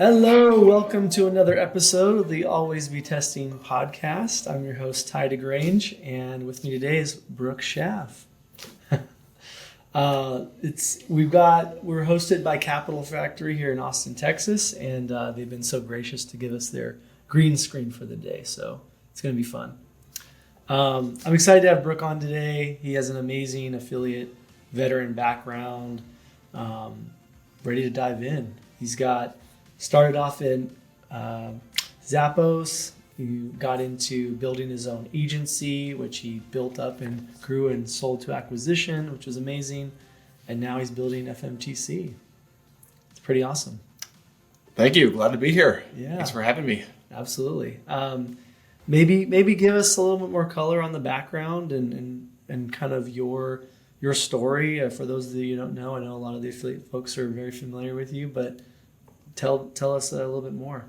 Hello, welcome to another episode of the Always Be Testing podcast. I'm your host, Ty DeGrange, and with me today is Brooke Schaaf. We're hosted by Capital Factory here in Austin, Texas, and they've been so gracious to give us their green screen for the day, so it's going to be fun. I'm excited to have Brooke on today. He has an amazing affiliate veteran background, ready to dive in. He's started off in Zappos. He got into building his own agency, which he built up and grew and sold to acquisition, which was amazing. And now he's building FMTC. It's pretty awesome. Thank you. Glad to be here. Yeah. Thanks for having me. Absolutely. Maybe give us a little bit more color on the background and kind of your story. For those of you who don't know, I know a lot of the affiliate folks are very familiar with you, but tell us a little bit more.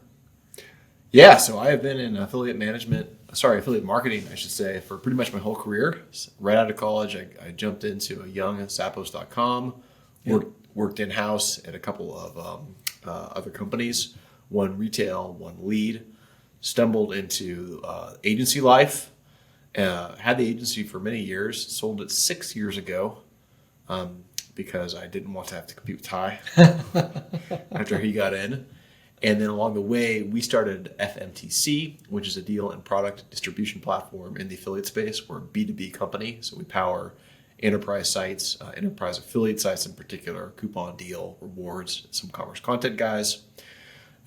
Yeah, so I have been in affiliate marketing, I should say, for pretty much my whole career. Right out of college, I jumped into a young Zappos.com, worked in-house at a couple of other companies, one retail, one lead, stumbled into agency life, had the agency for many years, sold it 6 years ago, because I didn't want to have to compete with Ty after he got in. And then along the way, we started FMTC, which is a deal and product distribution platform in the affiliate space. We're a B2B company, so we power enterprise sites, enterprise affiliate sites in particular, coupon deal, rewards, some commerce content guys.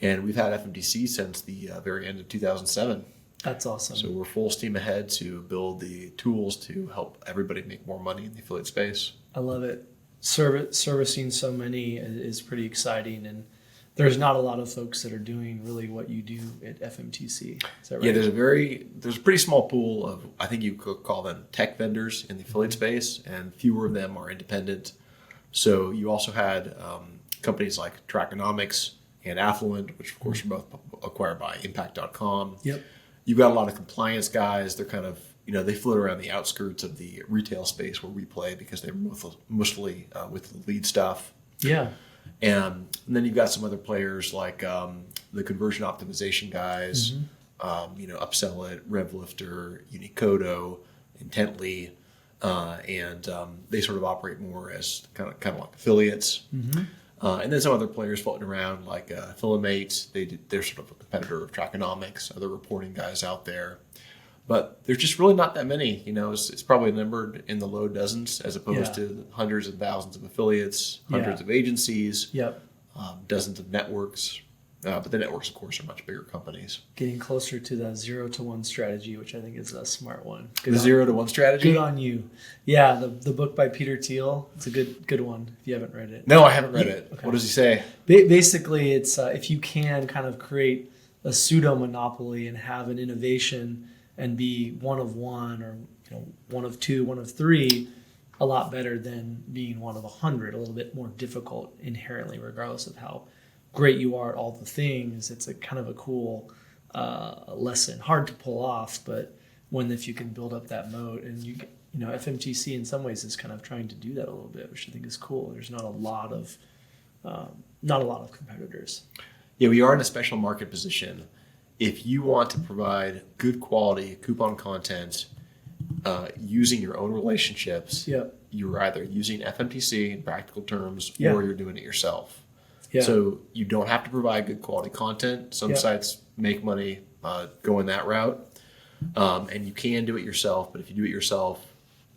And we've had FMTC since the very end of 2007. That's awesome. So we're full steam ahead to build the tools to help everybody make more money in the affiliate space. I love it. Servicing so many is pretty exciting, and there's not a lot of folks that are doing really what you do at FMTC. Is that right? Yeah, there's a pretty small pool of, I think you could call them tech vendors in the affiliate space, and fewer of them are independent. So you also had companies like Trackonomics and Affluent, which of course are both acquired by Impact.com. Yep. You've got a lot of compliance guys. They're kind of, they float around the outskirts of the retail space where we play because they're mostly with the lead stuff. Yeah. And then you've got some other players like the conversion optimization guys, Upsell It, RevLifter, Unicodo, Intently, and they sort of operate more as kind of like affiliates. Mm-hmm. And then some other players floating around like Affiliate. They're sort of a competitor of Trackonomics, other reporting guys out there. But there's just really not that many. It's probably numbered in the low dozens as opposed to hundreds and thousands of affiliates, hundreds of agencies, dozens of networks. But the networks, of course, are much bigger companies. Getting closer to the 0 to 1 strategy, which I think is a smart one. The 0 to 1 strategy? Good on you. Yeah, the book by Peter Thiel. It's a good one if you haven't read it. No, I haven't read it. Okay. What does he say? Basically, it's if you can kind of create a pseudo monopoly and have an innovation and be one of one or one of two, one of three, a lot better than being one of 100. A little bit more difficult inherently, regardless of how great you are at all the things. It's a kind of a cool lesson, hard to pull off, but if you can build up that moat, and FMTC in some ways is kind of trying to do that a little bit, which I think is cool. There's not a lot of competitors. Yeah, we are in a special market position. If you want to provide good quality coupon content using your own relationships, you're either using FMTC in practical terms or you're doing it yourself. Yeah. So you don't have to provide good quality content. Some sites make money going that route, and you can do it yourself. But if you do it yourself,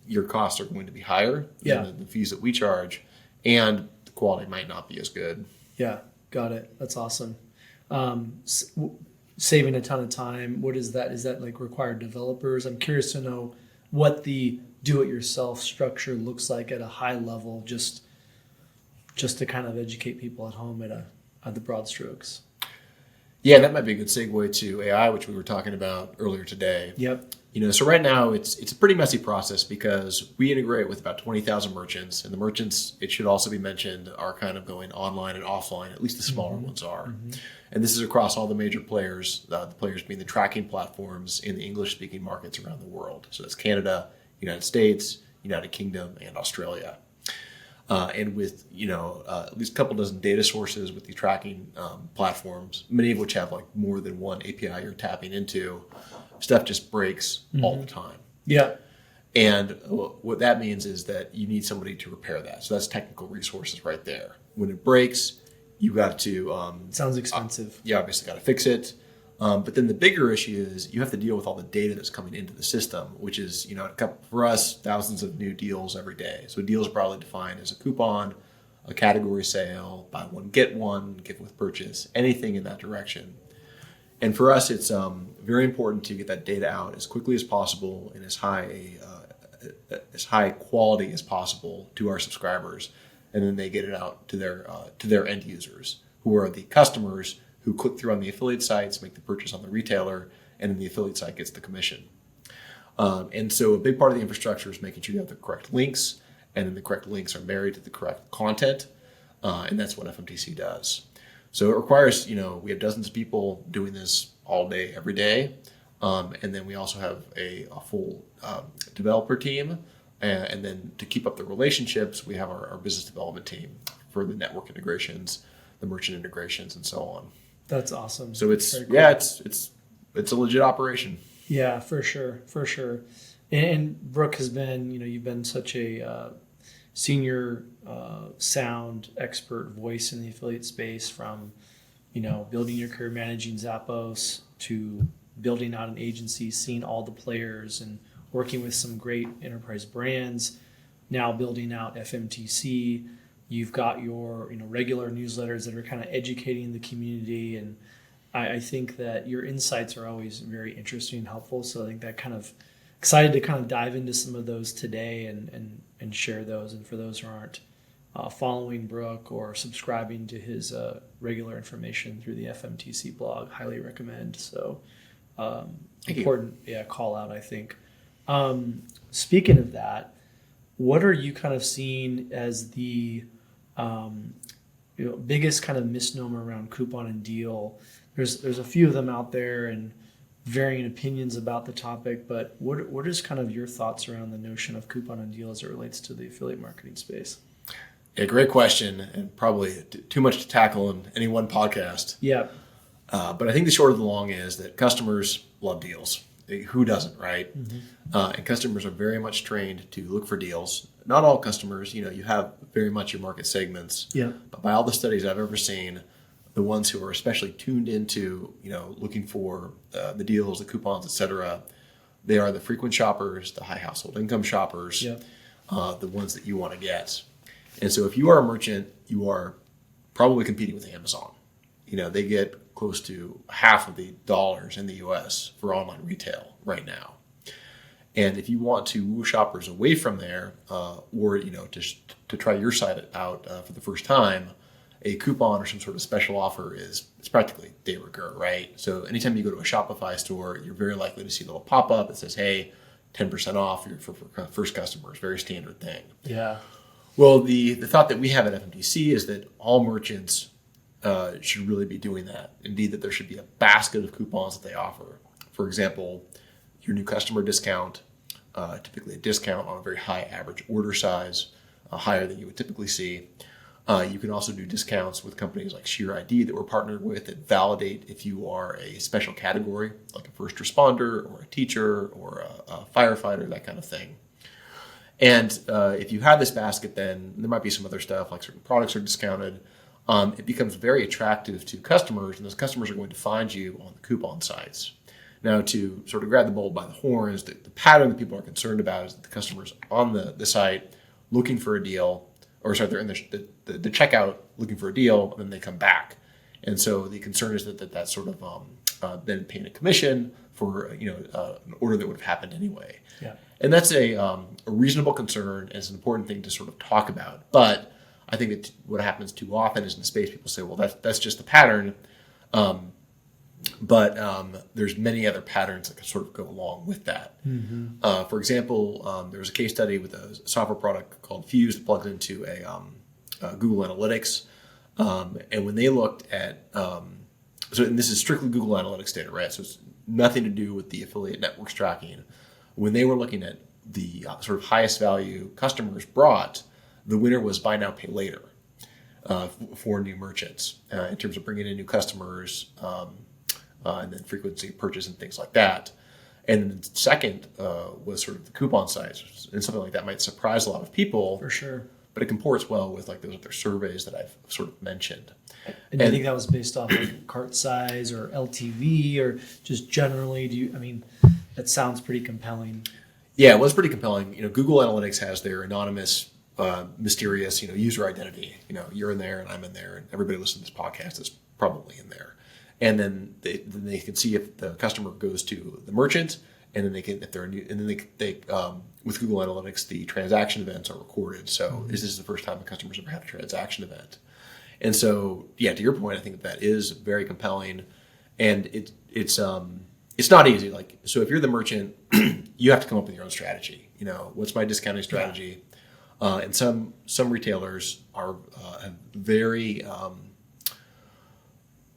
your costs are going to be higher than the fees that we charge, and the quality might not be as good. Yeah, got it. That's awesome. Saving a ton of time. What is that? Is that like required developers? I'm curious to know what the do-it-yourself structure looks like at a high level, just to kind of educate people at home at the broad strokes. Yeah, that might be a good segue to AI, which we were talking about earlier today. Yep. So right now it's a pretty messy process because we integrate with about 20,000 merchants, and the merchants, it should also be mentioned, are kind of going online and offline. At least the smaller ones are. Mm-hmm. And this is across all the major players, the players being the tracking platforms in the English-speaking markets around the world. So that's Canada, United States, United Kingdom, and Australia. and with at least a couple dozen data sources with the tracking platforms, many of which have like more than one API you're tapping into, stuff just breaks all the time. Yeah. And what that means is that you need somebody to repair that. So that's technical resources right there. When it breaks, you got to Sounds expensive. you obviously got to fix it. But then the bigger issue is you have to deal with all the data that's coming into the system, which is, for us, thousands of new deals every day. So deals are broadly defined as a coupon, a category sale, buy one, get one, gift with purchase, anything in that direction. And for us, it's very important to get that data out as quickly as possible and as high quality as possible to our subscribers. And then they get it out to their end users, who are the customers who click through on the affiliate sites, make the purchase on the retailer, and then the affiliate site gets the commission. And so a big part of the infrastructure is making sure you have the correct links, and then the correct links are married to the correct content, and that's what FMTC does. So it requires, we have dozens of people doing this all day, every day, and then we also have a full developer team, and then to keep up the relationships, we have our business development team for the network integrations, the merchant integrations, and so on. That's awesome. So it's cool. it's a legit operation. Yeah, for sure. And Brooke has been, you've been such a senior sound expert voice in the affiliate space, from, building your career managing Zappos to building out an agency, seeing all the players and working with some great enterprise brands, now building out FMTC. You've got your regular newsletters that are kind of educating the community, and I think that your insights are always very interesting and helpful. So I think that kind of excited to kind of dive into some of those today and share those. And for those who aren't following Brook or subscribing to his regular information through the FMTC blog, highly recommend. So important, call out, I think. Speaking of that, what are you kind of seeing as the biggest kind of misnomer around coupon and deal? There's a few of them out there and varying opinions about the topic, but what is kind of your thoughts around the notion of coupon and deal as it relates to the affiliate marketing space? Yeah, great question, and probably too much to tackle in any one podcast. Yeah. But I think the short of the long is that customers love deals. Who doesn't, right? Mm-hmm. And customers are very much trained to look for deals. Not all customers, you have very much your market segments. Yeah. But by all the studies I've ever seen, the ones who are especially tuned into, looking for the deals, the coupons, et cetera, they are the frequent shoppers, the high household income shoppers, the ones that you want to get. And so if you are a merchant, you are probably competing with Amazon. They get close to half of the dollars in the U.S. for online retail right now. And if you want to woo shoppers away from there, or to try your site out for the first time, a coupon or some sort of special offer it's practically de rigueur, right? So anytime you go to a Shopify store, you're very likely to see a little pop-up that says, hey, 10% off for first customers, very standard thing. Yeah. Well, the thought that we have at FMTC is that all merchants should really be doing that. Indeed, that there should be a basket of coupons that they offer. For example, your new customer discount, typically a discount on a very high average order size, higher than you would typically see. You can also do discounts with companies like Sheer ID that we're partnered with that validate if you are a special category, like a first responder or a teacher or a firefighter, that kind of thing. And if you have this basket, then there might be some other stuff, like certain products are discounted. It becomes very attractive to customers, and those customers are going to find you on the coupon sites. Now, to sort of grab the bull by the horns, the pattern that people are concerned about is that the customers on the site looking for a deal, they're in the checkout looking for a deal, and then they come back. And so the concern is that that's sort of then paying a commission for an order that would have happened anyway. Yeah. And that's a reasonable concern, and it's an important thing to sort of talk about. But I think that what happens too often is in the space people say, well, that's just the pattern. But there's many other patterns that can sort of go along with that. Mm-hmm. For example, there was a case study with a software product called Fuse that plugged into a Google Analytics. And when they looked at, and this is strictly Google Analytics data, right? So it's nothing to do with the affiliate networks tracking. When they were looking at the sort of highest value customers brought, the winner was buy now, pay later for new merchants in terms of bringing in new customers and then frequency of purchase and things like that. And then second was sort of the coupon size, and something like that might surprise a lot of people. For sure. But it comports well with like those other surveys that I've sort of mentioned. And do you think that was based off of cart size or LTV or just generally? That sounds pretty compelling. Yeah, it was pretty compelling. Google Analytics has their anonymous, mysterious, user identity. You're in there and I'm in there, and everybody listening to this podcast is probably in there. And then they can see if the customer goes to the merchant, and then they can, if they're new, and then they with Google Analytics, the transaction events are recorded. So is this the first time a customer's ever had a transaction event? And so, yeah, to your point, I think that is very compelling, and it's not easy. Like, so if you're the merchant, you have to come up with your own strategy. What's my discounting strategy? And some retailers are have very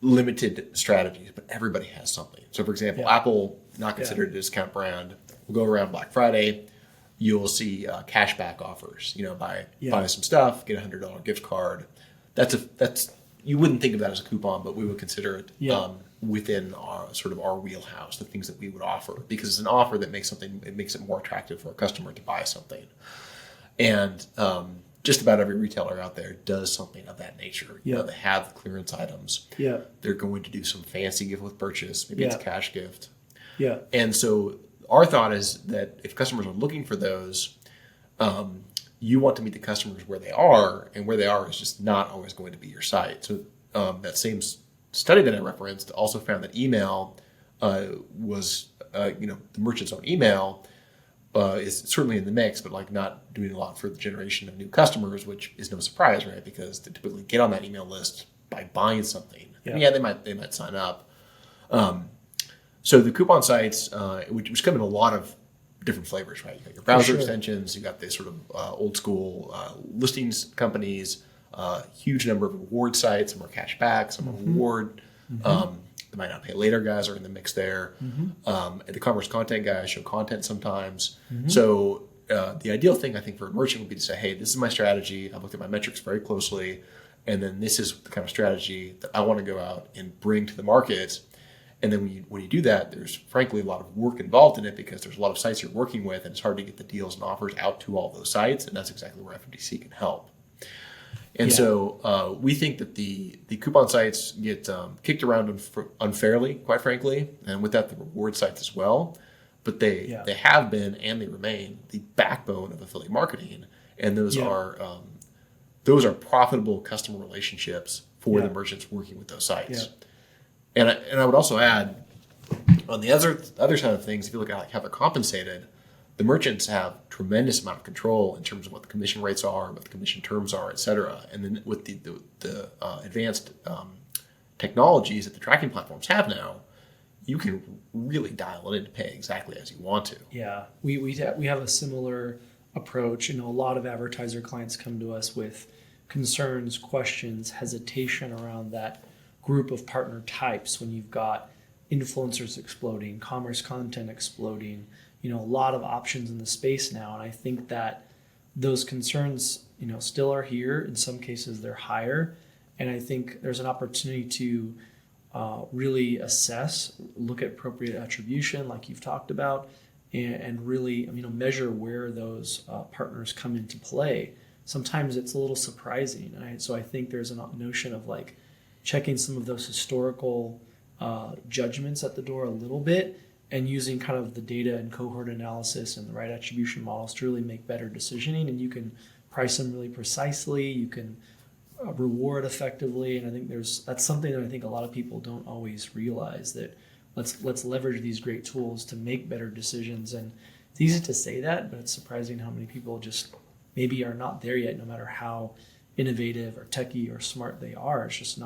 limited strategies, but everybody has something. So, for example, Apple, not considered a discount brand, will go around Black Friday. You'll see cashback offers. Buy some stuff, get $100 gift card. That's you wouldn't think of that as a coupon, but we would consider it within our wheelhouse, the things that we would offer, because it's an offer that makes it more attractive for a customer to buy something. And just about every retailer out there does something of that nature. They have clearance items. Yeah. They're going to do some fancy gift with purchase. Maybe it's a cash gift. Yeah. And so our thought is that if customers are looking for those, you want to meet the customers where they are, and where they are is just not always going to be your site. So that same study that I referenced also found that email was, the merchant's own email is certainly in the mix, but like not doing a lot for the generation of new customers, which is no surprise, right? Because they typically get on that email list by buying something. Yeah, they might sign up. So the coupon sites, which come in a lot of different flavors, right? You got your browser extensions, you got the sort of old school listings companies, huge number of reward sites, some are cash back, some are reward. The might not pay later guys are in the mix there. And the commerce content guys show content sometimes. So the ideal thing I think for a merchant would be to say, hey, this is my strategy. I've looked at my metrics very closely, and then this is the kind of strategy that I want to go out and bring to the market. And then when you do that, there's frankly a lot of work involved in it, because there's a lot of sites you're working with, and it's hard to get the deals and offers out to all those sites. And that's exactly where FMTC can help. And so we think that the coupon sites get kicked around unfairly, quite frankly, and with that, the reward sites as well. But they have been, and they remain, the backbone of affiliate marketing. And those are profitable customer relationships for the merchants working with those sites. And I would also add, on the other side of things, if you look at like how they're compensated, the merchants have tremendous amount of control in terms of what the commission rates are, what the commission terms are, et cetera. And then with the advanced technologies that the tracking platforms have now, you can really dial it in to pay exactly as you want to. Yeah, we have a similar approach. A lot of advertiser clients come to us with concerns, questions, hesitation around that group of partner types when you've got influencers exploding, commerce content exploding, a lot of options in the space now. And I think that those concerns, still are here. In some cases, they're higher. And I think there's an opportunity to really assess, look at appropriate attribution, like you've talked about, and really, measure where those partners come into play. Sometimes it's a little surprising. So I think there's a notion of like checking some of those historical judgments at the door a little bit, and using kind of the data and cohort analysis and the right attribution models to really make better decisioning. And you can price them really precisely. You can reward effectively. And I think that's something that I think a lot of people don't always realize, that let's leverage these great tools to make better decisions. And it's easy to say that, but it's surprising how many people just maybe are not there yet, no matter how innovative or techie or smart they are. It's just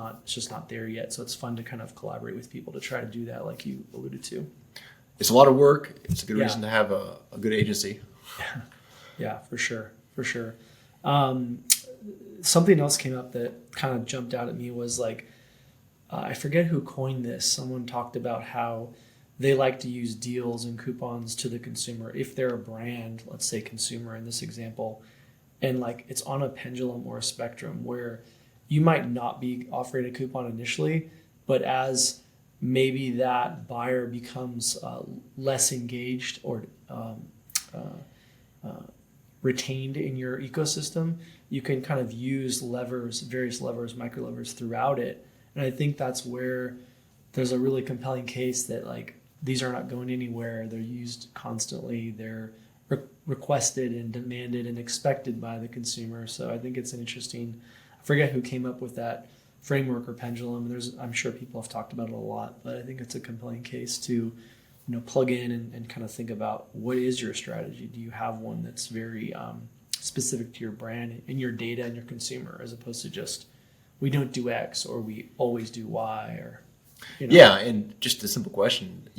not there yet. So it's fun to kind of collaborate with people to try to do that, like you alluded to. It's a lot of work. It's a good reason to have a good agency. Yeah, for sure. Something else came up that kind of jumped out at me was like, I forget who coined this. Someone talked about how they like to use deals and coupons to the consumer. If they're a brand, let's say consumer in this example, and like it's on a pendulum or a spectrum where you might not be offering a coupon initially, but as maybe that buyer becomes less engaged or retained in your ecosystem, you can kind of use levers, various levers, micro levers throughout it. And I think that's where there's a really compelling case that like these are not going anywhere. They're used constantly. They're requested and demanded and expected by the consumer. So I think it's an interesting, I forget who came up with that framework or pendulum. I'm sure people have talked about it a lot, but I think it's a compelling case to, plug in and kind of think about what is your strategy. Do you have one that's very specific to your brand and your data and your consumer, as opposed to just we don't do X or we always do Y or. Yeah, and just a simple question,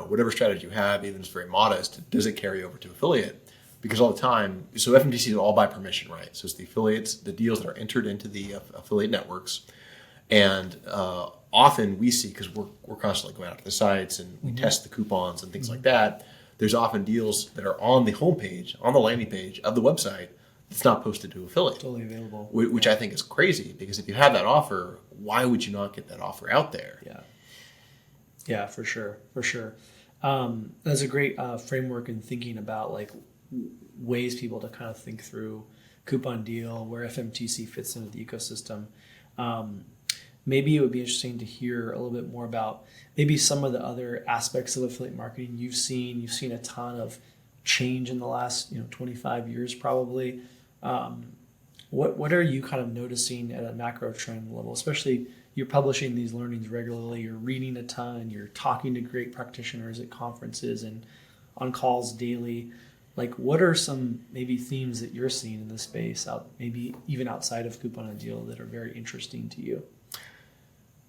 whatever strategy you have, even if it's very modest, does it carry over to affiliate? Because all the time, so FMTC is all by permission, right? So it's the affiliates, the deals that are entered into the affiliate networks. And often we see, because we're constantly going out to the sites and we test the coupons and things like that, there's often deals that are on the homepage, on the landing page of the website, that's not posted to affiliate. Totally available. Which I think is crazy, because if you have that offer, why would you not get that offer out there? Yeah, for sure. That's a great framework in thinking about like ways people to kind of think through coupon deal, where FMTC fits into the ecosystem. Maybe it would be interesting to hear a little bit more about maybe some of the other aspects of affiliate marketing you've seen. You've seen a ton of change in the last 25 years probably. What are you kind of noticing at a macro trend level, especially you're publishing these learnings regularly, you're reading a ton, you're talking to great practitioners at conferences and on calls daily. Like, what are some maybe themes that you're seeing in the space, maybe even outside of Coupon and Deal, that are very interesting to you?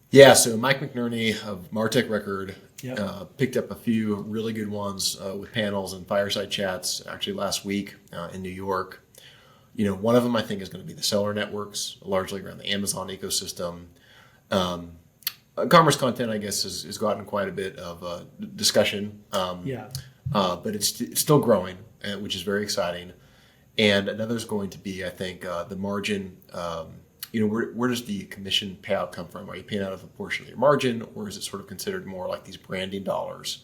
Yeah, so Mike McNerney of Martech Record picked up a few really good ones with panels and fireside chats actually last week in New York. One of them I think is going to be the seller networks, largely around the Amazon ecosystem. Commerce content, I guess, has gotten quite a bit of discussion, but it's still growing, which is very exciting. And another is going to be, I think, the margin. Where does the commission payout come from? Are you paying out of a portion of your margin, or is it sort of considered more like these branding dollars?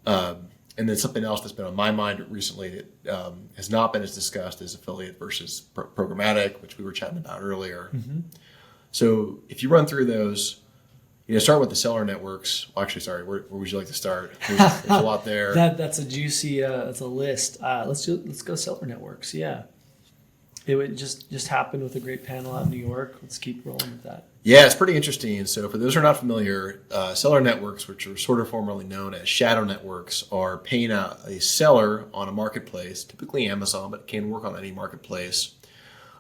And then something else that's been on my mind recently that has not been as discussed is affiliate versus programmatic, which we were chatting about earlier. Mm-hmm. So if you run through those, start with the seller networks. Well, actually, sorry, where would you like to start? There's a lot there. That's a juicy, that's a list. Let's go seller networks. Yeah. It would just happen with a great panel out in New York. Let's keep rolling with that. Yeah, it's pretty interesting. So for those who are not familiar, seller networks, which are sort of formerly known as shadow networks, are paying out a seller on a marketplace, typically Amazon, but it can work on any marketplace.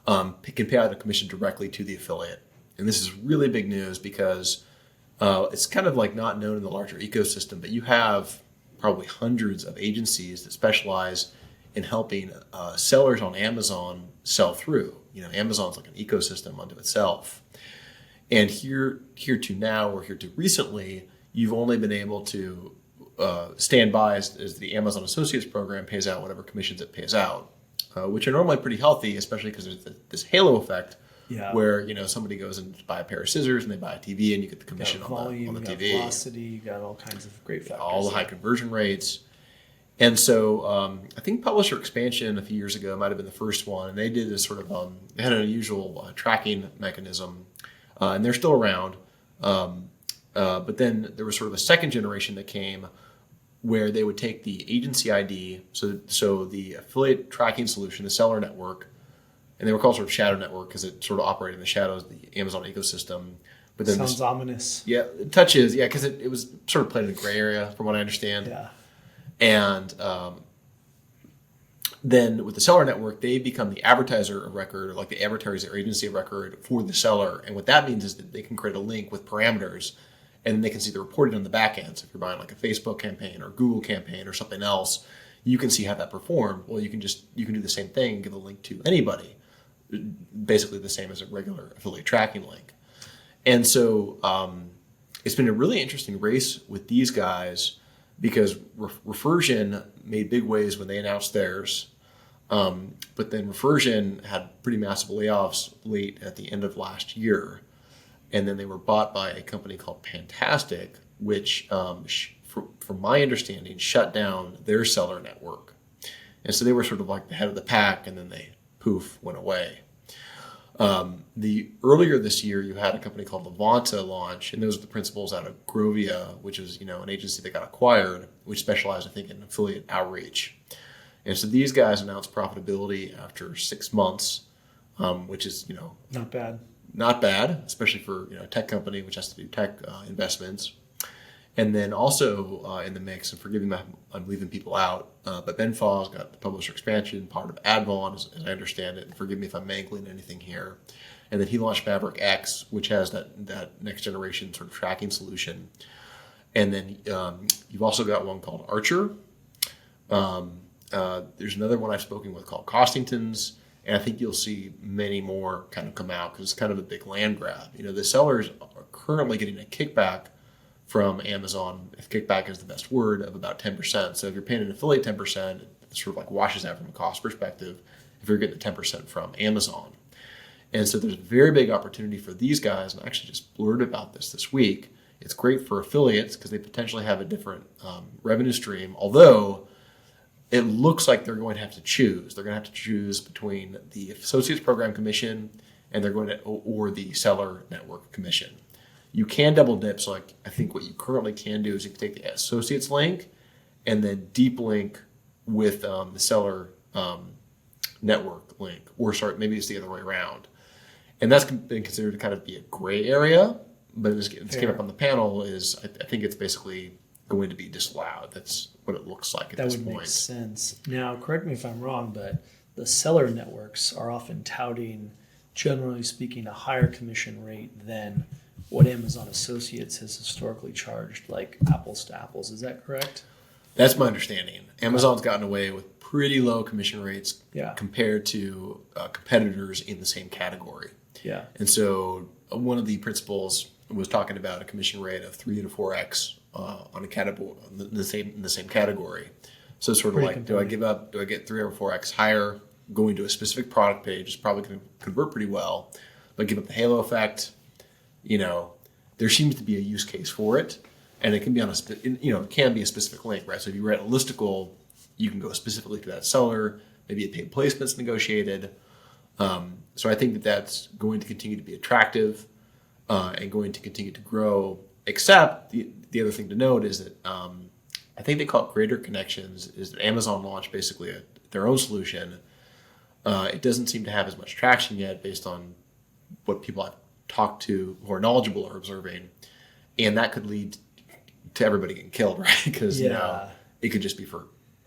It can pay out a commission directly to the affiliate. And this is really big news because it's kind of like not known in the larger ecosystem, but you have probably hundreds of agencies that specialize in helping sellers on Amazon sell through. Amazon's like an ecosystem unto itself. And here to now, or here to recently, you've only been able to stand by as the Amazon Associates program pays out whatever commissions it pays out, which are normally pretty healthy, especially because there's this halo effect where somebody goes and buy a pair of scissors and they buy a TV and you get the commission on the TV. Velocity, you got all kinds of great factors. All the high conversion rates. And so I think Publisher Expansion a few years ago might have been the first one, and they did this sort of they had an unusual tracking mechanism, and they're still around. But then there was sort of a second generation that came where they would take the agency ID, so the affiliate tracking solution, the seller network, and they were called sort of shadow network because it sort of operated in the shadows of the Amazon ecosystem. But then sounds ominous. Yeah, it touches. Yeah, because it was sort of played in a gray area, from what I understand. Yeah. And then with the seller network, they become the advertiser of record, like the advertiser agency of record for the seller. And what that means is that they can create a link with parameters, and then they can see the reporting on the back end. So if you're buying like a Facebook campaign or Google campaign or something else, you can see how that performed. Well, you can do the same thing and give a link to anybody, basically the same as a regular affiliate tracking link. And so it's been a really interesting race with these guys, because Refersion made big waves when they announced theirs. But then Reversion had pretty massive layoffs late at the end of last year. And then they were bought by a company called Fantastic, which, from my understanding, shut down their seller network. And so they were sort of like the head of the pack, and then they, poof, went away. The earlier this year, you had a company called Levanta launch, and those are the principals out of Grovia, which is an agency that got acquired, which specialized, I think, in affiliate outreach. And so these guys announced profitability after 6 months, which is not bad, especially for a tech company which has to do tech investments. And then also in the mix, and forgive me if I'm leaving people out, but Ben Faw's got the publisher expansion, part of Advon, as I understand it. And forgive me if I'm mangling anything here. And then he launched Maverick X, which has that next generation sort of tracking solution. And then you've also got one called Archer. There's another one I've spoken with called Costington's. And I think you'll see many more kind of come out because it's kind of a big land grab. The sellers are currently getting a kickback from Amazon, if kickback is the best word, of about 10%. So if you're paying an affiliate 10%, it sort of like washes out from a cost perspective if you're getting the 10% from Amazon. And so there's a very big opportunity for these guys, and I actually just blurted about this week. It's great for affiliates because they potentially have a different revenue stream, although it looks like they're going to have to choose. They're going to have to choose between the Associates Program Commission and or the Seller Network Commission. You can double dip. So I think what you currently can do is you can take the Associates link and then deep link with the Seller Network link. Or maybe it's the other way around. And that's been considered to kind of be a gray area. But this came up on the panel is I think it's basically going to be disallowed. That's what it looks like at this point. That would make sense. Now, correct me if I'm wrong, but the seller networks are often touting, generally speaking, a higher commission rate than what Amazon Associates has historically charged, like apples to apples. Is that correct? That's my understanding. Amazon's gotten away with pretty low commission rates compared to competitors in the same category. Yeah. And so one of the principals was talking about a commission rate of 3 to 4x on a category in the same category. So it's sort of like, do I get 3 or 4x higher going to a specific product page? It's probably going to convert pretty well, but give up the halo effect. There seems to be a use case for it, and it can be it can be a specific link, right? So if you write a listicle, you can go specifically to that seller. Maybe a paid placement's negotiated. So I think that's going to continue to be attractive and going to continue to grow. Except the other thing to note is that I think they call it Greater Connections. Is that Amazon launched basically their own solution. It doesn't seem to have as much traction yet, based on what people I've talked to who are knowledgeable are observing, and that could lead to everybody getting killed, right? Because it could just be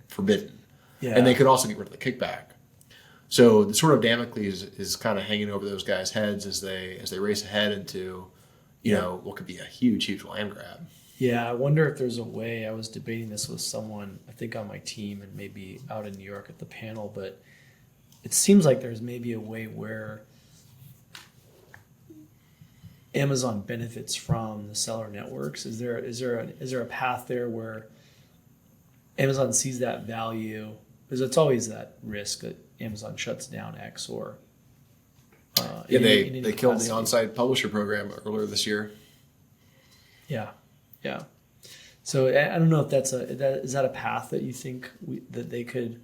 forbidden, and they could also get rid of the kickback. So the sort of Damocles is kind of hanging over those guys' heads as they race ahead into what could be a huge land grab. Yeah, I wonder if there's a way. I was debating this with someone, I think on my team and maybe out in New York at the panel, but it seems like there's maybe a way where Amazon benefits from the seller networks. Is there a path there where Amazon sees that value? Because it's always that risk that Amazon shuts down X or they killed the on-site publisher program earlier this year. Yeah. So I don't know if is that a path that you think that they could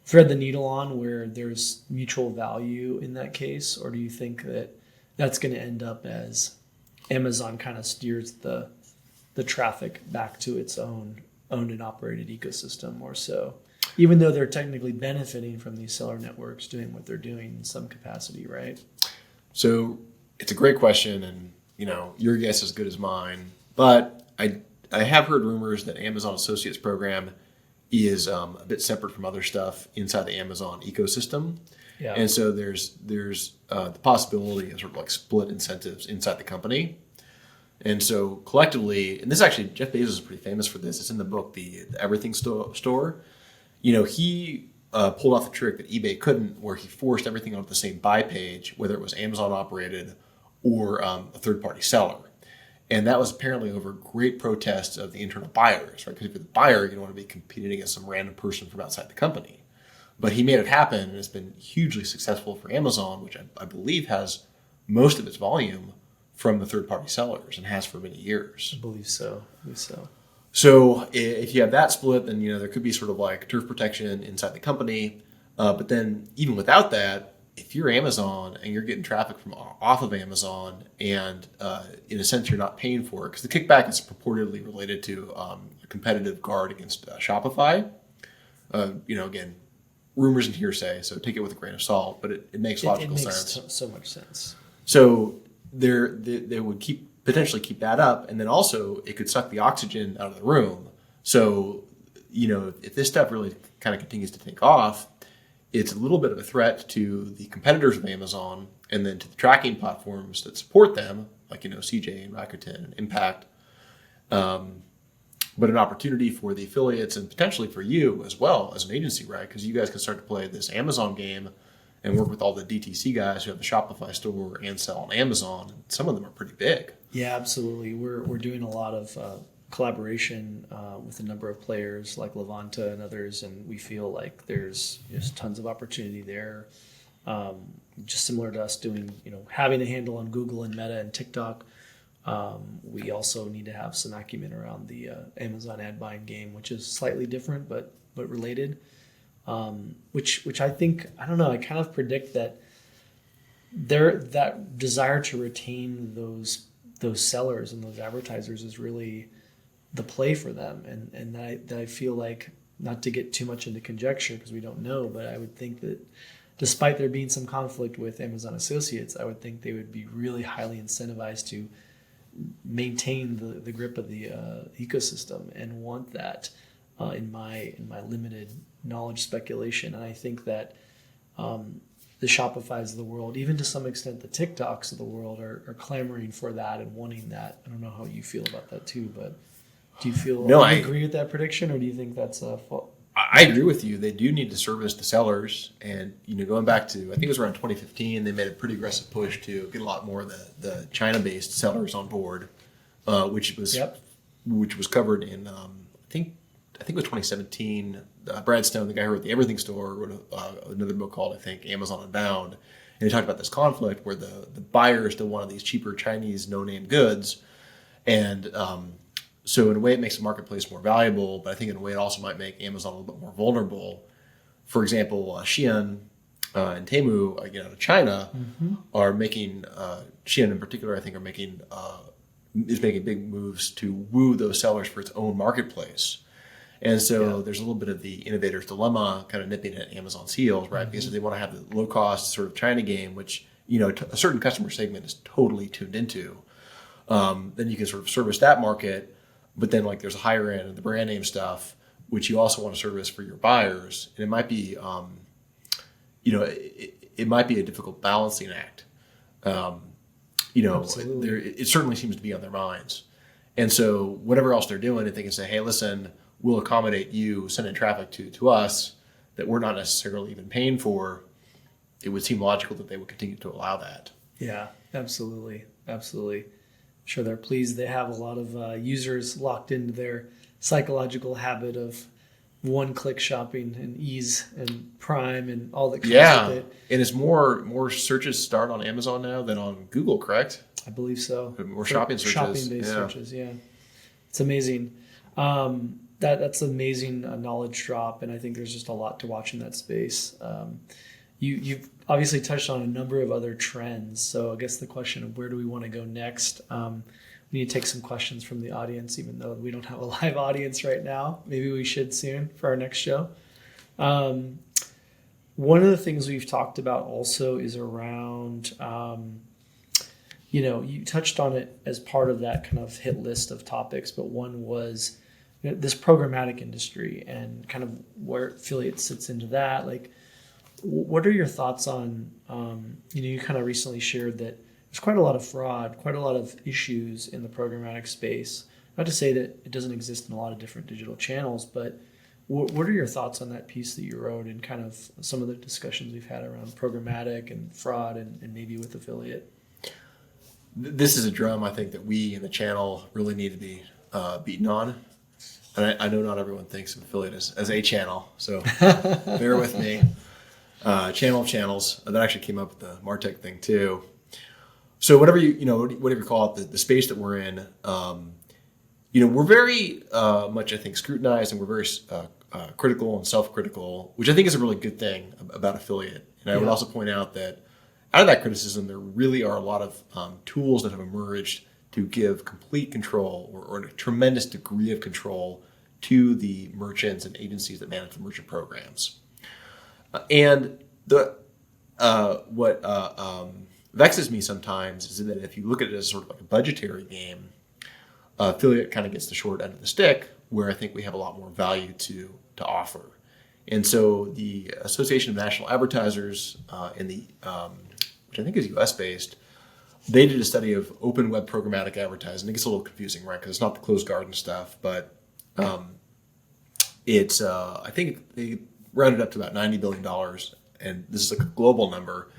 thread the needle on, where there's mutual value in that case, or do you think that that's going to end up as Amazon kind of steers the traffic back to its own owned and operated ecosystem more so, even though they're technically benefiting from these seller networks doing what they're doing in some capacity, right? So it's a great question, and your guess is as good as mine. But I have heard rumors that Amazon Associates program is a bit separate from other stuff inside the Amazon ecosystem. Yeah. And so there's the possibility of sort of like split incentives inside the company. And so collectively, and this actually, Jeff Bezos is pretty famous for this. It's in the book, the Everything Store. He pulled off the trick that eBay couldn't, where he forced everything onto the same buy page, whether it was Amazon operated or a third-party seller. And that was apparently over great protests of the internal buyers, right? Because if you're the buyer, you don't want to be competing against some random person from outside the company. But he made it happen, and it's been hugely successful for Amazon, which I believe has most of its volume from the third-party sellers and has for many years. I believe so. So if you have that split, then there could be sort of like turf protection inside the company. But then even without that, if you're Amazon and you're getting traffic from off of Amazon, and in a sense you're not paying for it, because the kickback is purportedly related to a competitive guard against Shopify. Again, rumors and hearsay, so take it with a grain of salt, but it makes logical sense. It makes so much sense. So they would potentially keep that up, and then also it could suck the oxygen out of the room. So if this stuff really kind of continues to take off, it's a little bit of a threat to the competitors of Amazon, and then to the tracking platforms that support them, like CJ and Rakuten and Impact. But an opportunity for the affiliates and potentially for you as well as an agency, right? Because you guys can start to play this Amazon game and work with all the DTC guys who have the Shopify store and sell on Amazon. Some of them are pretty big. Yeah, absolutely. We're doing a lot of collaboration with a number of players like Levanta and others, and we feel like there's tons of opportunity there. Just similar to us doing, having a handle on Google and Meta and TikTok. We also need to have some acumen around the Amazon ad buying game, which is slightly different but related. Which I think, I don't know, I kind of predict that that desire to retain those sellers and those advertisers is really the play for them, and that I feel like, not to get too much into conjecture because we don't know, but I would think that despite there being some conflict with Amazon associates, I would think they would be really highly incentivized to maintain the grip of the ecosystem and want that, in my limited knowledge speculation. And I think that the Shopifys of the world, even to some extent the TikToks of the world, are clamoring for that and wanting that. I don't know how you feel about that too, but do you feel do you agree with that prediction, or do you think that's a fault? I agree with you. They do need to service the sellers, and going back to, I think it was around 2015, they made a pretty aggressive push to get a lot more of the China-based sellers on board, which was covered in I think it was 2017. Brad Stone, the guy who wrote the Everything Store, wrote another book called, I think, Amazon Unbound, and he talked about this conflict where the buyers still wanted these cheaper Chinese no-name goods, and so in a way it makes the marketplace more valuable, but I think in a way it also might make Amazon a little bit more vulnerable. For example, Shein and Temu, out of China, are making, Shein in particular, I think, is making big moves to woo those sellers for its own marketplace. And so there's a little bit of the innovator's dilemma kind of nipping at Amazon's heels, right? Because if they want to have the low cost sort of China game, which, a certain customer segment is totally tuned into, then you can sort of service that market. But then there's a higher end of the brand name stuff, which you also want to service for your buyers. And it might be, it might be a difficult balancing act. It certainly seems to be on their minds. And so whatever else they're doing, if they can say, hey, listen, we'll accommodate you sending traffic to us that we're not necessarily even paying for, it would seem logical that they would continue to allow that. Yeah, absolutely. Sure, they're pleased. They have a lot of users locked into their psychological habit of one-click shopping and ease and Prime and all that comes with it. And it's more searches start on Amazon now than on Google, correct? I believe so. More shopping searches. Shopping-based searches, yeah. It's amazing. That's an amazing knowledge drop, and I think there's just a lot to watch in that space. You've obviously touched on a number of other trends, so I guess the question of where do we want to go next? We need to take some questions from the audience, even though we don't have a live audience right now. Maybe we should soon for our next show. One of the things we've talked about also is around, you touched on it as part of that kind of hit list of topics, but one was this programmatic industry and kind of where affiliate sits into that. What are your thoughts on, you kind of recently shared that there's quite a lot of fraud, quite a lot of issues in the programmatic space. Not to say that it doesn't exist in a lot of different digital channels, but what are your thoughts on that piece that you wrote and kind of some of the discussions we've had around programmatic and fraud and maybe with affiliate? This is a drum I think that we in the channel really need to be beaten on. and I know not everyone thinks of affiliate as a channel, so bear with me. Channel of channels. That actually came up with the MarTech thing too. So whatever you call it, the space that we're in, we're very much, I think, scrutinized, and we're very critical and self-critical, which I think is a really good thing about affiliate. And I would also point out that out of that criticism, there really are a lot of tools that have emerged to give complete control or a tremendous degree of control to the merchants and agencies that manage the merchant programs. And what vexes me sometimes is that if you look at it as sort of like a budgetary game, affiliate kind of gets the short end of the stick, where I think we have a lot more value to offer. And so the Association of National Advertisers which I think is US based, they did a study of open web programmatic advertising. It gets a little confusing, right? Because it's not the closed garden stuff, but it's I think they rounded up to about $90 billion, and this is like a global number.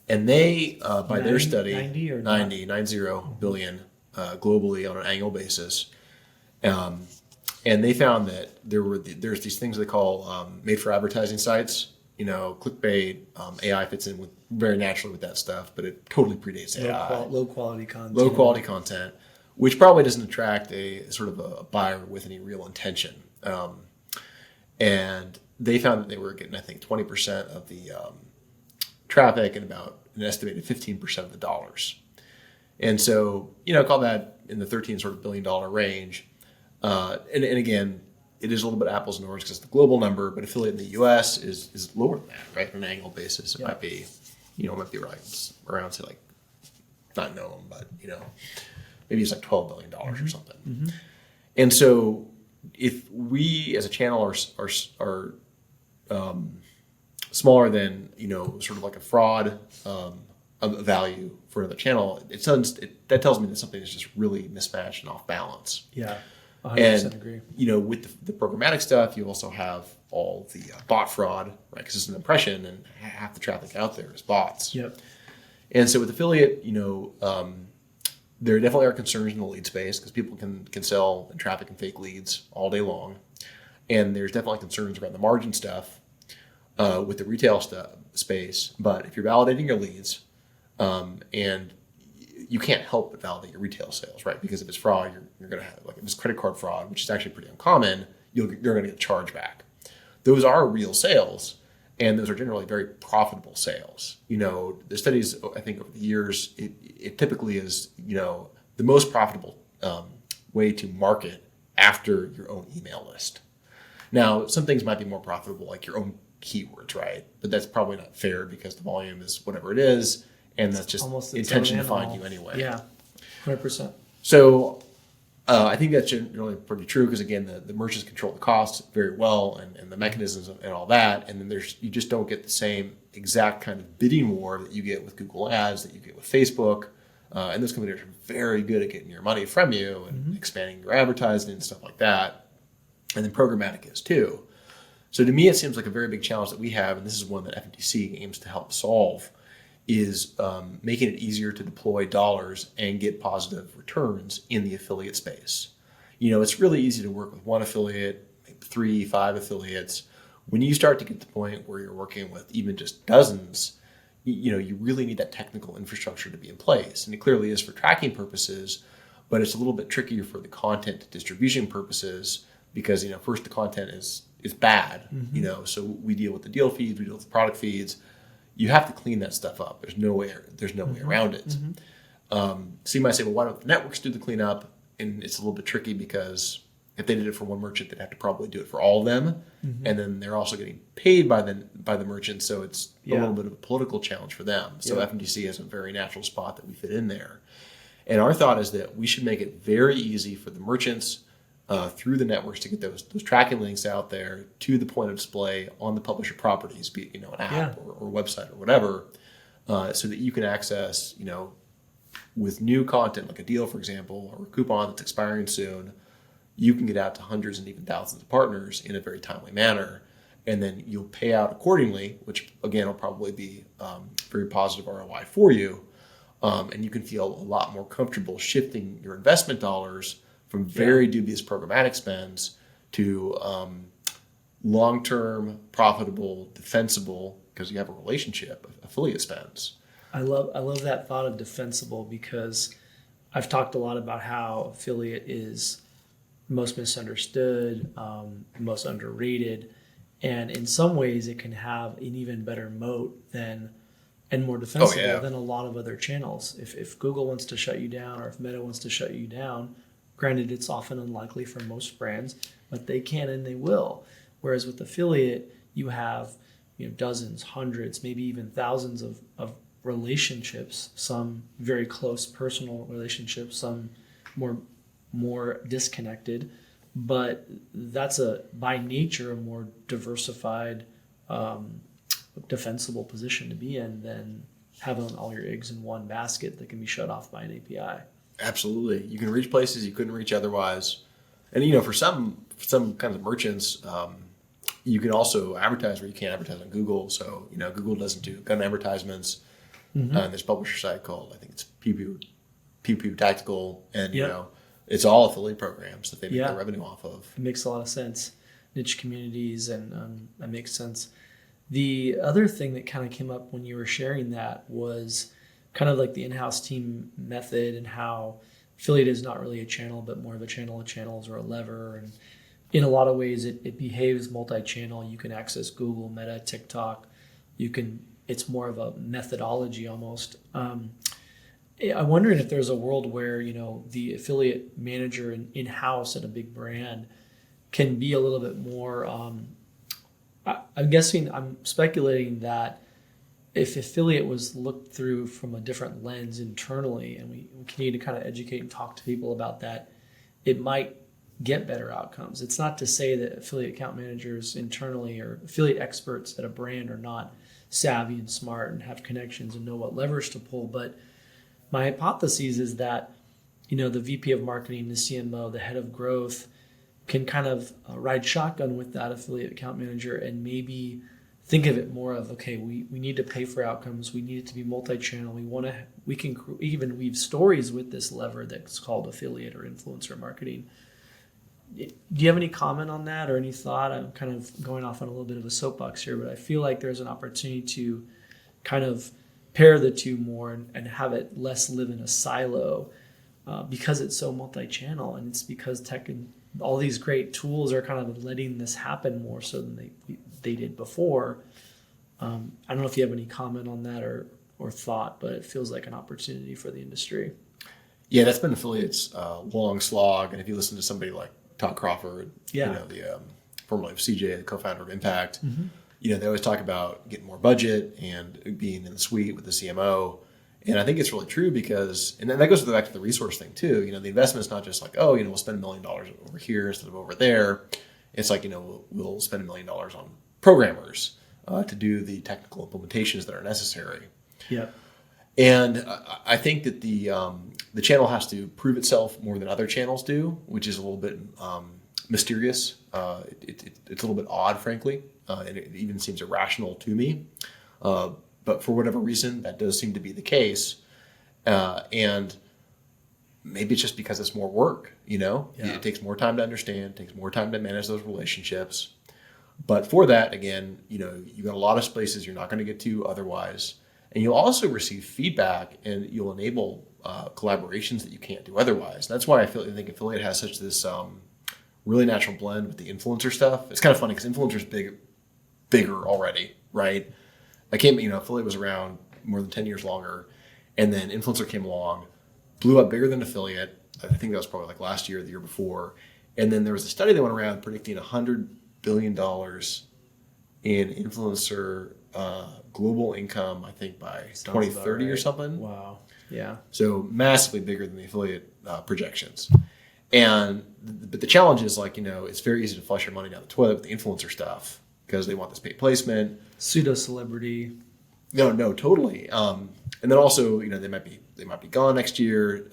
And they, by their study, 90 billion globally on an annual basis. And they found that there's these things they call made for advertising sites. Clickbait, AI fits in very naturally with that stuff, but it totally predates AI. Low quality content. Low quality content, which probably doesn't attract a sort of a buyer with any real intention. And they found that they were getting, I think, 20% of the traffic and about an estimated 15% of the dollars. And so, call that in the $13 billion range. And again, it is a little bit apples and oranges because it's the global number, but affiliate in the US is lower than that, right? On an annual basis, it might be, around, say, like, not known, but, maybe it's like $12 billion or something. Mm-hmm. And so if we as a channel are smaller than, sort of like a fraud of value for another channel, that tells me that something is just really mismatched and off balance. Yeah, 100% agree. With the programmatic stuff, you also have all the bot fraud, right? Because it's an impression, and half the traffic out there is bots. Yep. And so with affiliate, there definitely are concerns in the lead space because people can sell and traffic and fake leads all day long. And there's definitely concerns around the margin stuff with the retail space. But if you're validating your leads, and you can't help but validate your retail sales, right? Because if it's fraud, you're going to have, like, if it's credit card fraud, which is actually pretty uncommon, you're going to get charged back. Those are real sales, and those are generally very profitable sales. The studies, I think, over the years, it typically is, the most profitable way to market after your own email list. Now, some things might be more profitable, like your own keywords, right? But that's probably not fair because the volume is whatever it is, and that's just almost intention to find you anyway. Yeah, 100%. So I think that's generally pretty true because, again, the merchants control the costs very well and the mechanisms and all that. And then you just don't get the same exact kind of bidding war that you get with Google Ads, that you get with Facebook. And those companies are very good at getting your money from you and expanding your advertising and stuff like that. And then programmatic is too. So to me, it seems like a very big challenge that we have, and this is one that FMTC aims to help solve, is making it easier to deploy dollars and get positive returns in the affiliate space. It's really easy to work with one affiliate, maybe 3, 5 affiliates. When you start to get to the point where you're working with even just dozens, you really need that technical infrastructure to be in place. And it clearly is for tracking purposes, but it's a little bit trickier for the content distribution purposes because, first, the content is bad, so we deal with the deal feeds, we deal with the product feeds. You have to clean that stuff up. There's no way around it. So you might say, well, why don't the networks do the cleanup? And it's a little bit tricky because if they did it for one merchant, they'd have to probably do it for all of them. And then they're also getting paid by the merchant. So it's a little bit of a political challenge for them. So FMTC has a very natural spot that we fit in there. And our thought is that we should make it very easy for the merchants through the networks to get those tracking links out there to the point of display on the publisher properties, be it an app or website or whatever, so that you can access, with new content like a deal, for example, or a coupon that's expiring soon, you can get out to hundreds and even thousands of partners in a very timely manner, and then you'll pay out accordingly, which again will probably be very positive ROI for you, and you can feel a lot more comfortable shifting your investment dollars from very dubious programmatic spends to long-term, profitable, defensible, because you have a relationship, affiliate spends. I love that thought of defensible, because I've talked a lot about how affiliate is most misunderstood, most underrated, and in some ways it can have an even better moat than and more defensible than a lot of other channels. If Google wants to shut you down, or if Meta wants to shut you down, granted it's often unlikely for most brands, but they can and they will. Whereas with affiliate, you have dozens, hundreds, maybe even thousands of relationships, some very close personal relationships, some more disconnected, but that's by nature a more diversified, defensible position to be in than having all your eggs in one basket that can be shut off by an API. Absolutely. You can reach places you couldn't reach otherwise. And for some kinds of merchants, you can also advertise where you can't advertise on Google. So Google doesn't do gun advertisements. There's a publisher site called, I think it's Pew Pew Tactical, and it's all affiliate programs that they make their revenue off of. It makes a lot of sense. Niche communities, and that makes sense. The other thing that kind of came up when you were sharing that was kind of like the in-house team method, and how affiliate is not really a channel, but more of a channel of channels, or a lever. And in a lot of ways, it behaves multi-channel. You can access Google, Meta, TikTok. It's more of a methodology almost. I'm wondering if there's a world where the affiliate manager in-house at a big brand can be a little bit more. I'm speculating that if affiliate was looked through from a different lens internally, and we continue to kind of educate and talk to people about that, it might get better outcomes. It's not to say that affiliate account managers internally or affiliate experts at a brand are not savvy and smart and have connections and know what levers to pull, but my hypothesis is that the VP of marketing, the CMO, the head of growth can kind of ride shotgun with that affiliate account manager, and maybe think of it more of, okay, we need to pay for outcomes. We need it to be multi-channel. We can even weave stories with this lever that's called affiliate or influencer marketing. Do you have any comment on that or any thought? I'm kind of going off on a little bit of a soapbox here, but I feel like there's an opportunity to kind of pair the two more and have it less live in a silo, because it's so multi-channel, and it's because tech and all these great tools are kind of letting this happen more so than they did before. I don't know if you have any comment on that or thought, but it feels like an opportunity for the industry. Yeah, that's been affiliates long slog, and if you listen to somebody like Todd Crawford, the formerly of CJ, the co-founder of Impact, they always talk about getting more budget and being in the suite with the CMO. And I think it's really true, because, and then that goes back to the resource thing too. The investment is not just like, we'll spend $1 million over here instead of over there. It's like, we'll spend $1 million on programmers to do the technical implementations that are necessary. Yeah. And I think that the channel has to prove itself more than other channels do, which is a little bit mysterious. It's a little bit odd, frankly, and it even seems irrational to me. But for whatever reason, that does seem to be the case. And maybe it's just because it's more work, It takes more time to understand, takes more time to manage those relationships. But for that, again, you've got a lot of spaces you're not going to get to otherwise. And you'll also receive feedback, and you'll enable collaborations that you can't do otherwise. That's why I think affiliate has such this really natural blend with the influencer stuff. It's kind of funny because influencer's bigger already, right? Affiliate was around more than 10 years longer, and then influencer came along, blew up bigger than affiliate. I think that was probably like last year or the year before. And then there was a study that went around predicting $100 billion in influencer global income, I think by 2030 or something. Wow. Yeah. So massively bigger than the affiliate projections. But the challenge is it's very easy to flush your money down the toilet with the influencer stuff because they want this paid placement. Pseudo celebrity. No, totally. And then also, they might be gone next year.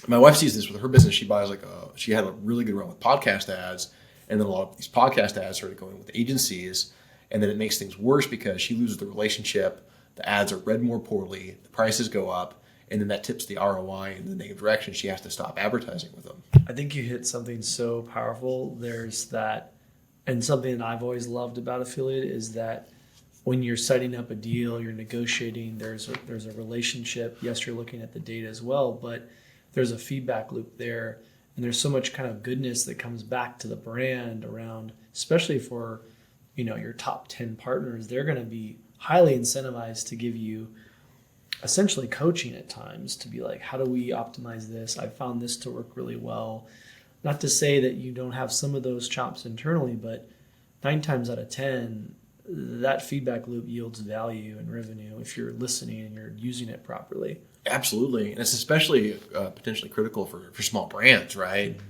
My wife sees this with her business. She buys she had a really good run with podcast ads, and then a lot of these podcast ads started going with agencies, and then it makes things worse because she loses the relationship. The ads are read more poorly. The prices go up, and then that tips the ROI in the negative direction. She has to stop advertising with them. I think you hit something so powerful. There's that, and something that I've always loved about affiliate is that when you're setting up a deal, you're negotiating, there's a relationship. Yes, you're looking at the data as well, but there's a feedback loop there. And there's so much kind of goodness that comes back to the brand around, especially for, your top 10 partners. They're going to be highly incentivized to give you essentially coaching at times to be like, how do we optimize this? I found this to work really well. Not to say that you don't have some of those chops internally, but 9 times out of 10, that feedback loop yields value and revenue if you're listening and you're using it properly. Absolutely. And it's especially potentially critical for small brands, right?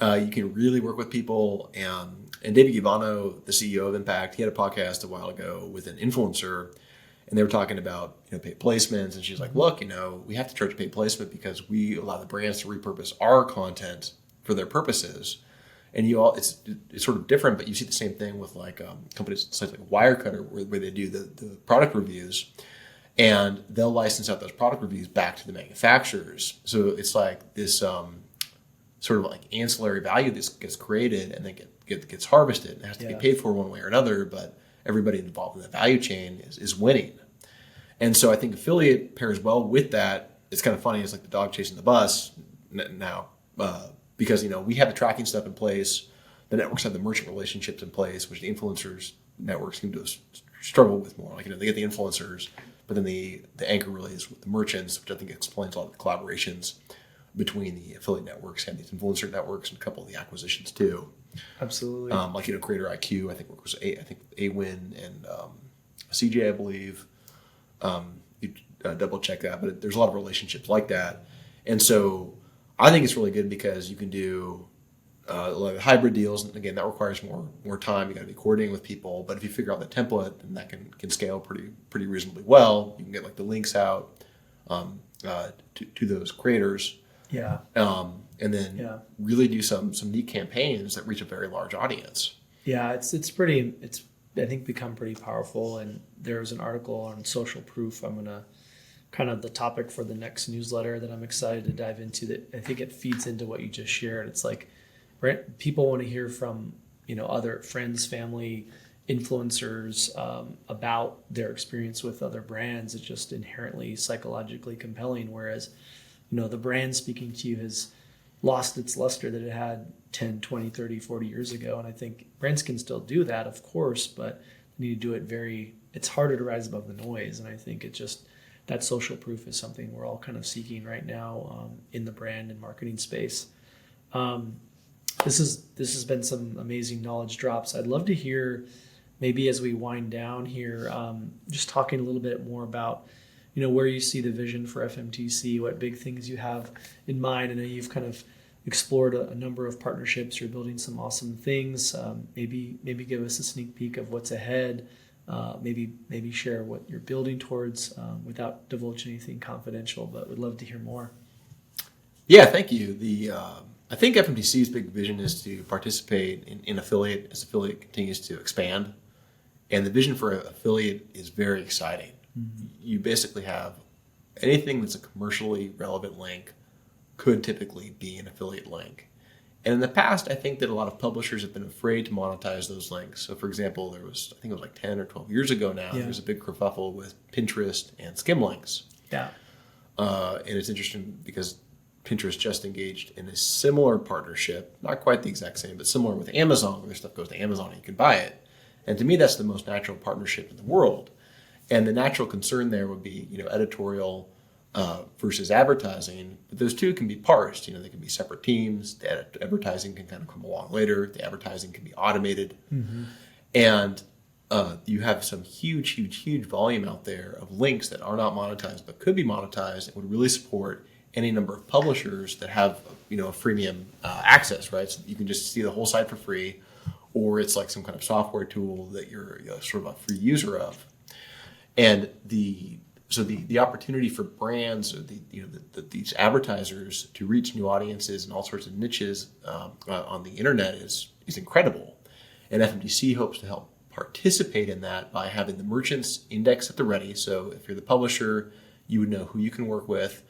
You can really work with people. And David Givano, the CEO of Impact, he had a podcast a while ago with an influencer, and they were talking about paid placements. And she's like, look, we have to charge paid placement because we allow the brands to repurpose our content for their purposes. And it's sort of different, but you see the same thing with like companies like Wirecutter, where they do the product reviews, and they'll license out those product reviews back to the manufacturers. So it's like this sort of like ancillary value that gets created and then gets harvested and has to be paid for one way or another. But everybody involved in the value chain is winning. And so I think affiliate pairs well with that. It's kind of funny. It's like the dog chasing the bus now. Because we have the tracking stuff in place, the networks have the merchant relationships in place, which the influencers networks seem to struggle with more. Like they get the influencers, but then the anchor really is with the merchants, which I think explains a lot of the collaborations between the affiliate networks and these influencer networks, and a couple of the acquisitions too. Absolutely. Like Creator IQ, I think it was AWin and CJ, I believe. You double check that, but there's a lot of relationships like that, and so I think it's really good because you can do a lot of hybrid deals, and again, that requires more time. You got to be coordinating with people, but if you figure out the template, then that can scale pretty reasonably well. You can get like the links out to those creators, and then really do some neat campaigns that reach a very large audience. Yeah, it's I think become pretty powerful. And there was an article on social proof. I'm gonna kind of the topic for the next newsletter that I'm excited to dive into, that I think it feeds into what you just shared. It's like people want to hear from, other friends, family, influencers about their experience with other brands. It's just inherently psychologically compelling. Whereas, the brand speaking to you has lost its luster that it had 10, 20, 30, 40 years ago. And I think brands can still do that, of course, but they need to do it it's harder to rise above the noise. And I think that social proof is something we're all kind of seeking right now in the brand and marketing space. This has been some amazing knowledge drops. I'd love to hear, maybe as we wind down here, just talking a little bit more about, where you see the vision for FMTC, what big things you have in mind. I know you've kind of explored a number of partnerships. You're building some awesome things. Maybe give us a sneak peek of what's ahead. Maybe share what you're building towards without divulging anything confidential, but would love to hear more. Yeah, thank you. I think FMTC's big vision is to participate in affiliate as affiliate continues to expand. And the vision for affiliate is very exciting. Mm-hmm. You basically have anything that's a commercially relevant link could typically be an affiliate link. And in the past, I think that a lot of publishers have been afraid to monetize those links. So, for example, I think it was like 10 or 12 years ago now, there was a big kerfuffle with Pinterest and skim links. Yeah. And it's interesting because Pinterest just engaged in a similar partnership, not quite the exact same, but similar with Amazon, where their stuff goes to Amazon and you can buy it. And to me, that's the most natural partnership in the world. And the natural concern there would be, editorial versus advertising, but those two can be parsed. They can be separate teams. The advertising can kind of come along later. The advertising can be automated, and you have some huge volume out there of links that are not monetized but could be monetized and would really support any number of publishers that have a freemium access, right? So you can just see the whole site for free, or it's like some kind of software tool that you're sort of a free user of, and the opportunity for brands or these advertisers to reach new audiences and all sorts of niches on the internet is incredible. And FMTC hopes to help participate in that by having the merchants index at the ready. So if you're the publisher, you would know who you can work with.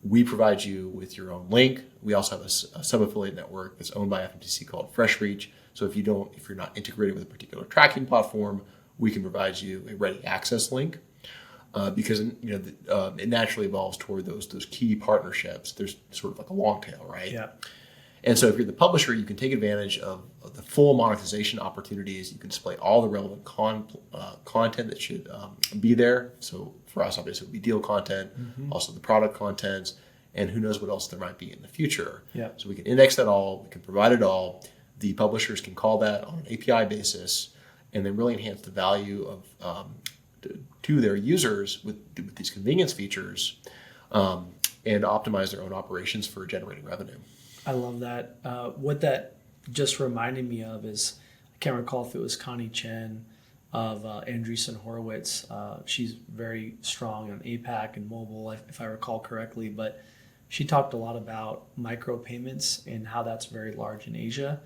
we provide you with your own link. We also have a sub-affiliate network that's owned by FMTC called FreshReach. So if you're not integrated with a particular tracking platform, we can provide you a ready access link. Because it naturally evolves toward those key partnerships. There's sort of like a long tail, right? Yeah. And so if you're the publisher, you can take advantage of the full monetization opportunities. You can display all the relevant content that should be there. So for us, obviously, it would be deal content, also the product content, and who knows what else there might be in the future. Yeah. So we can index that all. We can provide it all. The publishers can call that on an API basis, and then really enhance the value of to their users with these convenience features, and optimize their own operations for generating revenue. I love that. What that just reminded me of is, I can't recall if it was Connie Chen of Andreessen Horowitz. She's very strong on APAC and mobile, if I recall correctly, but she talked a lot about micropayments and how that's very large in Asia.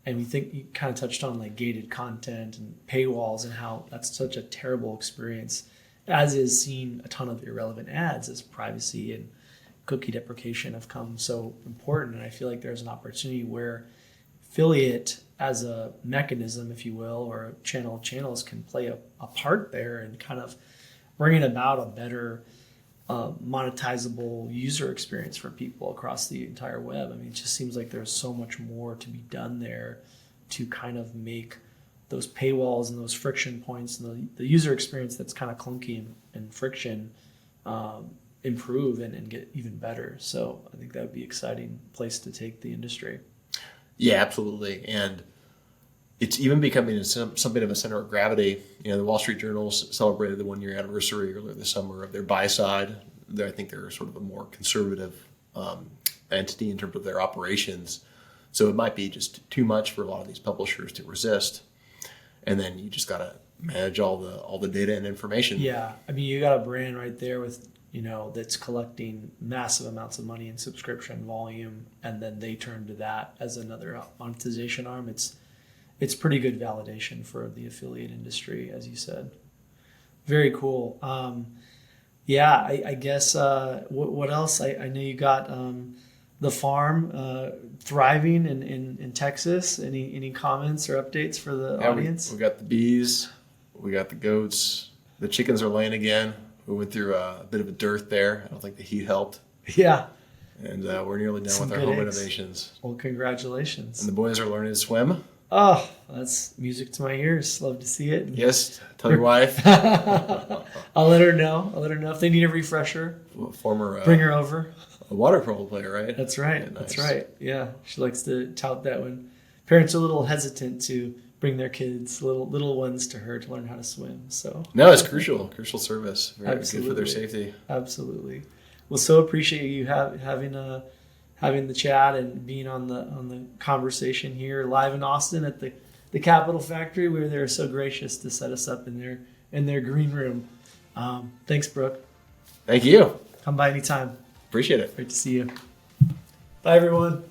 And we think you kind of touched on like gated content and paywalls and how that's such a terrible experience, as is seeing a ton of irrelevant ads as privacy and cookie deprecation have come so important. And I feel like there's an opportunity where affiliate as a mechanism, if you will, or channels can play a part there and kind of bringing about a better monetizable user experience for people across the entire web. I mean, it just seems like there's so much more to be done there to kind of make those paywalls and those friction points and the user experience that's kind of clunky and friction improve and get even better. So I think that would be an exciting place to take the industry. Yeah, absolutely. And it's even becoming something of a center of gravity. The Wall Street Journal celebrated the 1-year anniversary earlier this summer of their buy side. I think they're sort of a more conservative entity in terms of their operations. So it might be just too much for a lot of these publishers to resist. And then you just got to manage all the data and information. Yeah, I mean, you got a brand right there with that's collecting massive amounts of money in subscription volume, and then they turn to that as another monetization arm. It's pretty good validation for the affiliate industry, as you said. Very cool. I guess what else? I know you got the farm thriving in Texas. Any comments or updates for the audience? We got the bees, we got the goats, the chickens are laying again. We went through a bit of a dearth there. I don't think the heat helped. Yeah. And we're nearly done with our home renovations. Well, congratulations. And the boys are learning to swim. Oh, that's music to my ears. Love to see it. Yes, tell your wife. I'll let her know. If they need a refresher. Bring her over. A water polo player, right? That's right. Yeah, nice. That's right. Yeah, she likes to tout that when parents are a little hesitant to bring their kids, little ones, to her to learn how to swim. So no, it's crucial service. Very Absolutely. good for their safety. Absolutely. Well, so appreciate you having the chat and being on the conversation here live in Austin at the Capital Factory, where they're so gracious to set us up in their green room. Thanks, Brooke. Thank you. Come by anytime. Appreciate it. Great to see you. Bye, everyone.